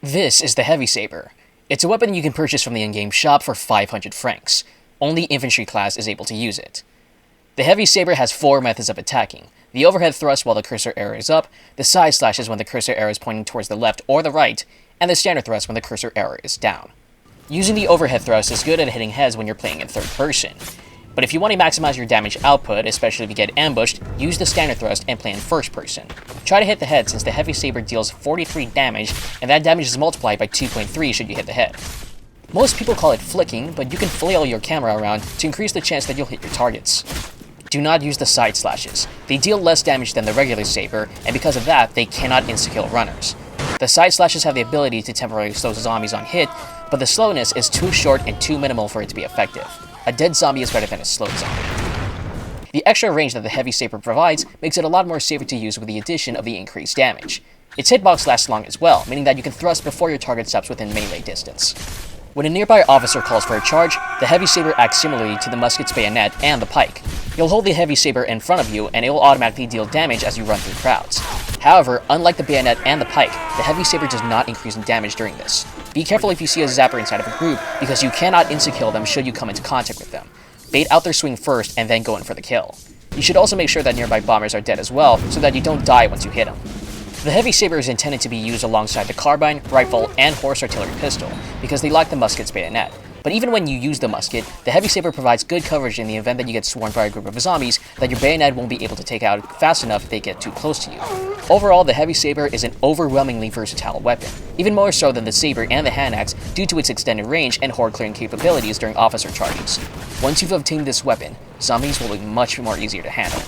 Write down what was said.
This is the Heavy Saber. It's a weapon you can purchase from the in-game shop for 500 francs. Only infantry class is able to use it. The Heavy Saber has 4 methods of attacking. The overhead thrust while the cursor arrow is up, the side slashes when the cursor arrow is pointing towards the left or the right, and the standard thrust when the cursor arrow is down. Using the overhead thrust is good at hitting heads when you're playing in third person. But if you want to maximize your damage output, especially if you get ambushed, use the standard thrust and play in first person. Try to hit the head since the Heavy Saber deals 43 damage, and that damage is multiplied by 2.3 should you hit the head. Most people call it flicking, but you can flail your camera around to increase the chance that you'll hit your targets. Do not use the side slashes. They deal less damage than the regular saber, and because of that, they cannot insta-kill runners. The side slashes have the ability to temporarily slow zombies on hit, but the slowness is too short and too minimal for it to be effective. A dead zombie is better than a slowed zombie. The extra range that the Heavy Saber provides makes it a lot more safer to use with the addition of the increased damage. Its hitbox lasts long as well, meaning that you can thrust before your target stops within melee distance. When a nearby officer calls for a charge, the Heavy Saber acts similarly to the musket's bayonet and the pike. You'll hold the Heavy Saber in front of you and it will automatically deal damage as you run through crowds. However, unlike the bayonet and the pike, the Heavy Saber does not increase in damage during this. Be careful if you see a zapper inside of a group, because you cannot insta-kill them should you come into contact with them. Bait out their swing first and then go in for the kill. You should also make sure that nearby bombers are dead as well, so that you don't die once you hit them. The Heavy Saber is intended to be used alongside the carbine, rifle, and horse artillery pistol, because they lack the musket's bayonet. But even when you use the musket, the Heavy Saber provides good coverage in the event that you get swarmed by a group of zombies that your bayonet won't be able to take out fast enough if they get too close to you. Overall, the Heavy Saber is an overwhelmingly versatile weapon, even more so than the saber and the hand axe due to its extended range and horde clearing capabilities during officer charges. Once you've obtained this weapon, zombies will be much more easier to handle.